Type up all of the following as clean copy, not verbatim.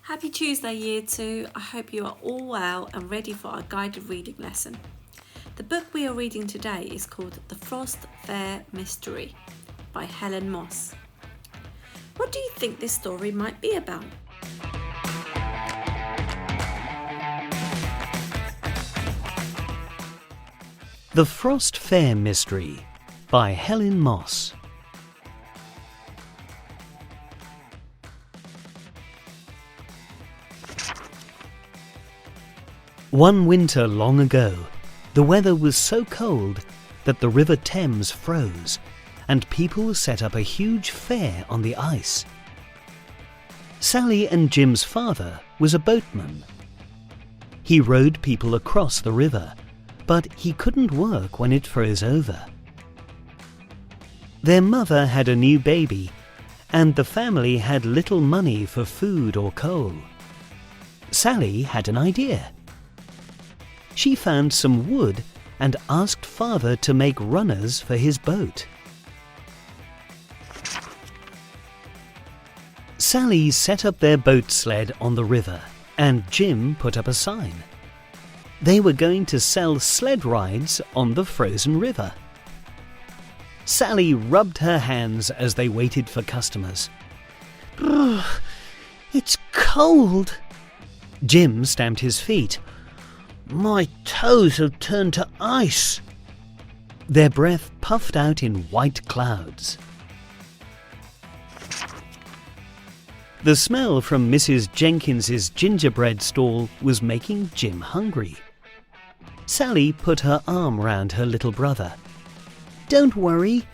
Happy Tuesday, Year 2. I hope you are all well and ready for our guided reading lesson. The book we are reading today is called The Frost Fair Mystery by Helen Moss. What do you think this story might be about? The Frost Fair Mystery by Helen Moss. One winter long ago, the weather was so cold that the River Thames froze, and people set up a huge fair on the ice. Sally and Jim's father was a boatman. He rowed people across the river, but he couldn't work when it froze over. Their mother had a new baby, and the family had little money for food or coal. Sally had an idea. She found some wood and asked father to make runners for his boat. Sally set up their boat sled on the river, and Jim put up a sign. They were going to sell sled rides on the frozen river. Sally rubbed her hands as they waited for customers. "It's cold." Jim stamped his feet. "My toes have turned to ice." Their breath puffed out in white clouds. The smell from Mrs. Jenkins's gingerbread stall was making Jim hungry. Sally put her arm round her little brother. "Don't worry,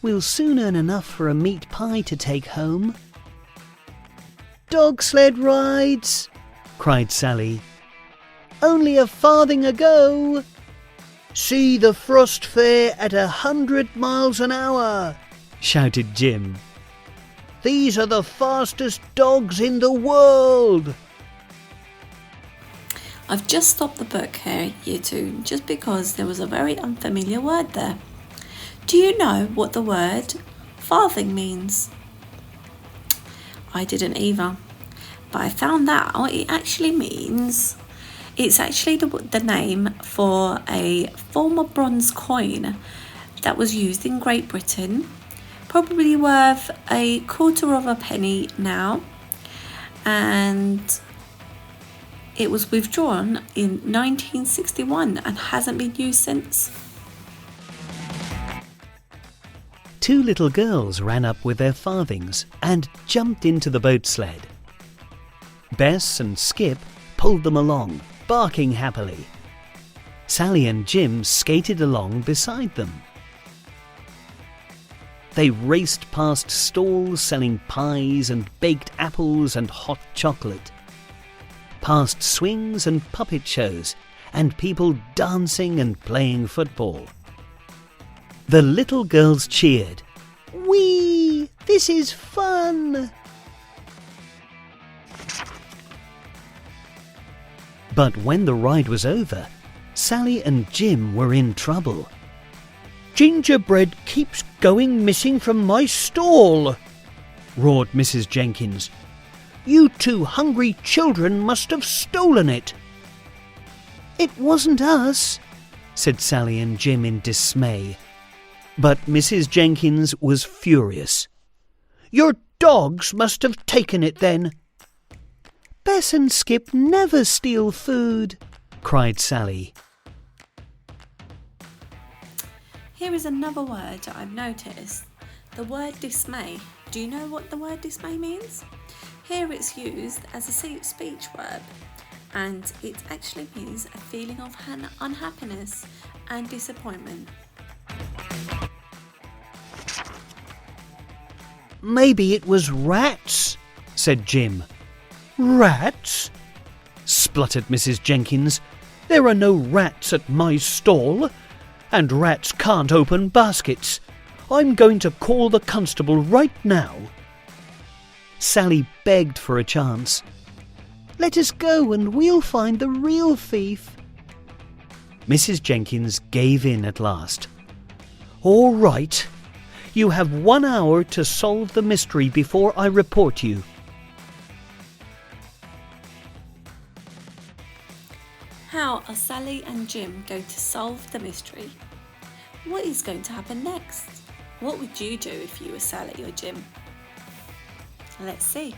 we'll soon earn enough for a meat pie to take home." "Dog sled rides!" cried Sally. "Only a farthing a go." "See the Frost Fair at 100 miles an hour!" shouted Jim. "These are the fastest dogs in the world!" I've just stopped the book here, Year 2, just because there was a very unfamiliar word there. Do you know what the word farthing means? I didn't either, but I found out it actually means... It's actually the name for a former bronze coin that was used in Great Britain, probably worth a quarter of a penny now, and it was withdrawn in 1961 and hasn't been used since. Two little girls ran up with their farthings and jumped into the boat sled. Bess and Skip pulled them along, barking happily. Sally and Jim skated along beside them. They raced past stalls selling pies and baked apples and hot chocolate, past swings and puppet shows, and people dancing and playing football. The little girls cheered. "Whee! This is fun!" But when the ride was over, Sally and Jim were in trouble. "Gingerbread keeps going missing from my stall," roared Mrs. Jenkins. "You two hungry children must have stolen it." "It wasn't us," said Sally and Jim in dismay. But Mrs. Jenkins was furious. "Your dogs must have taken it then." "Bess and Skip never steal food," cried Sally. Here is another word that I've noticed. The word dismay. Do you know what the word dismay means? Here it's used as a speech verb, and it actually means a feeling of unhappiness and disappointment. "Maybe it was rats," said Jim. "Rats?" spluttered Mrs. Jenkins. "There are no rats at my stall, and rats can't open baskets. I'm going to call the constable right now." Sally begged for a chance. "Let us go and we'll find the real thief." Mrs. Jenkins gave in at last. "All right. You have 1 hour to solve the mystery before I report you." How are Sally and Jim going to solve the mystery? What is going to happen next? What would you do if you were Sally or Jim? Let's see.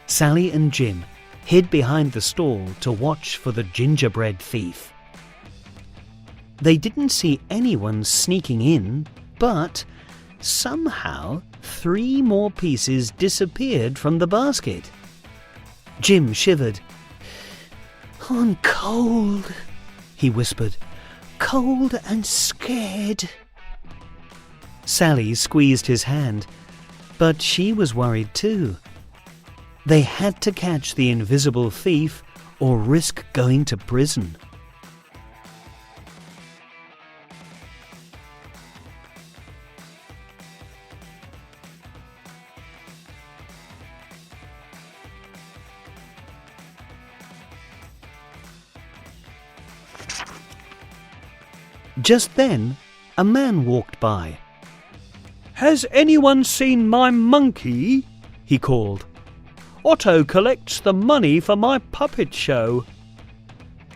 Sally and Jim hid behind the stall to watch for the gingerbread thief. They didn't see anyone sneaking in, but somehow 3 more pieces disappeared from the basket. Jim shivered. "I'm cold," he whispered. "Cold and scared." Sally squeezed his hand, but she was worried too. They had to catch the invisible thief or risk going to prison. Just then, a man walked by. "Has anyone seen my monkey?" he called. "Otto collects the money for my puppet show."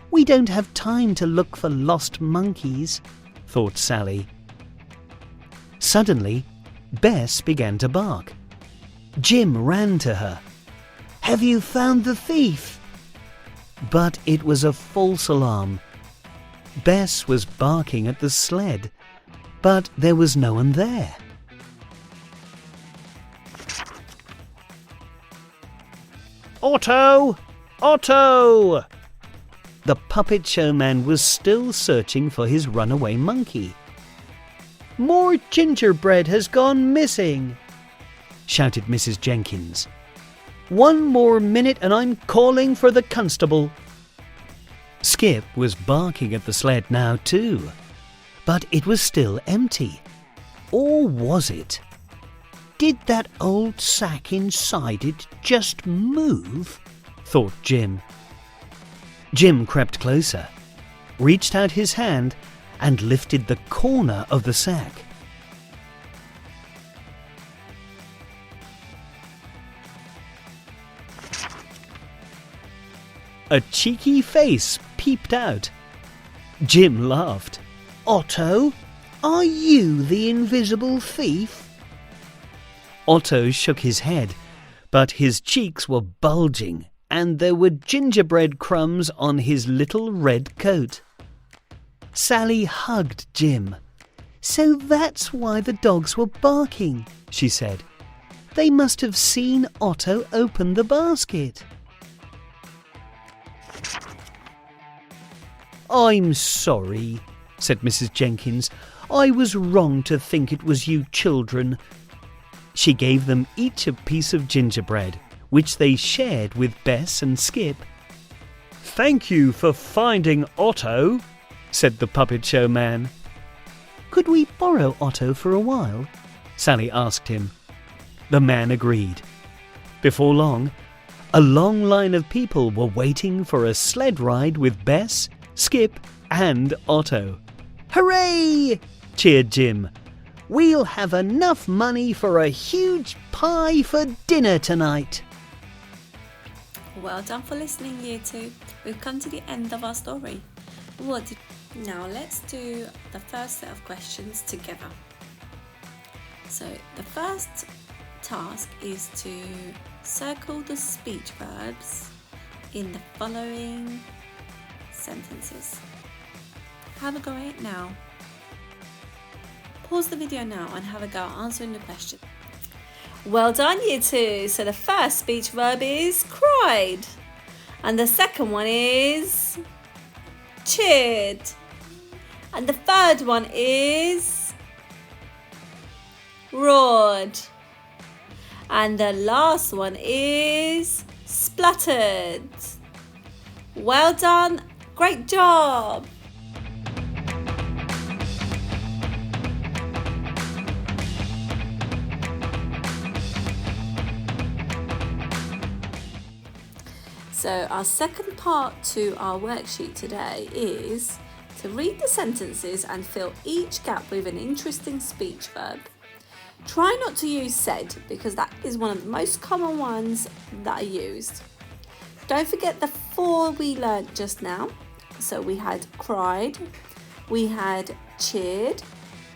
"We don't have time to look for lost monkeys," thought Sally. Suddenly, Bess began to bark. Jim ran to her. "Have you found the thief?" But it was a false alarm. Bess was barking at the sled, but there was no one there. "Otto! Otto!" The puppet showman was still searching for his runaway monkey. "More gingerbread has gone missing," shouted Mrs. Jenkins. "1 more minute and I'm calling for the constable." Skip was barking at the sled now too, but it was still empty. Or was it? Did that old sack inside it just move? Thought Jim. Jim crept closer, reached out his hand and lifted the corner of the sack. A cheeky face peeped out. Jim laughed. "Otto, are you the invisible thief?" Otto shook his head, but his cheeks were bulging and there were gingerbread crumbs on his little red coat. Sally hugged Jim. "So that's why the dogs were barking," she said. "They must have seen Otto open the basket." "I'm sorry," said Mrs. Jenkins. "I was wrong to think it was you children." She gave them each a piece of gingerbread, which they shared with Bess and Skip. "Thank you for finding Otto," said the puppet show man. "Could we borrow Otto for a while?" Sally asked him. The man agreed. Before long, a long line of people were waiting for a sled ride with Bess, Skip and Otto. "Hooray!" cheered Jim. "We'll have enough money for a huge pie for dinner tonight." Well done for listening, Year 2. We've come to the end of our story. Now let's do the first set of questions together. So the first task is to circle the speech verbs in the following sentences. Have a go at it now. Pause the video now and have a go at answering the question. Well done, Year 2. So the first speech verb is cried. And the second one is cheered. And the third one is roared. And the last one is spluttered. Well done. Great job. So our second part to our worksheet today is So read the sentences and fill each gap with an interesting speech verb. Try not to use said because that is one of the most common ones that are used. Don't forget the 4 we learnt just now. So we had cried, we had cheered,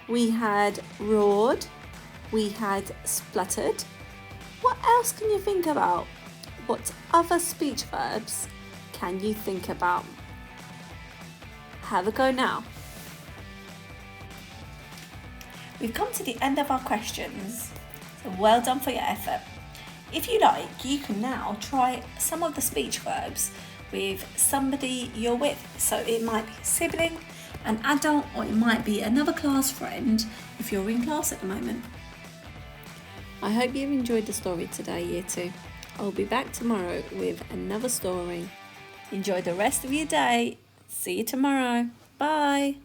we had roared, we had spluttered. What else can you think about? What other speech verbs can you think about? Have a go now. We've come to the end of our questions, so well done for your effort. If you like, you can now try some of the speech verbs with somebody you're with. So it might be a sibling, an adult, or it might be another class friend if you're in class at the moment. I hope you've enjoyed the story today, Year 2. I'll be back tomorrow with another story. Enjoy the rest of your day. See you tomorrow. Bye.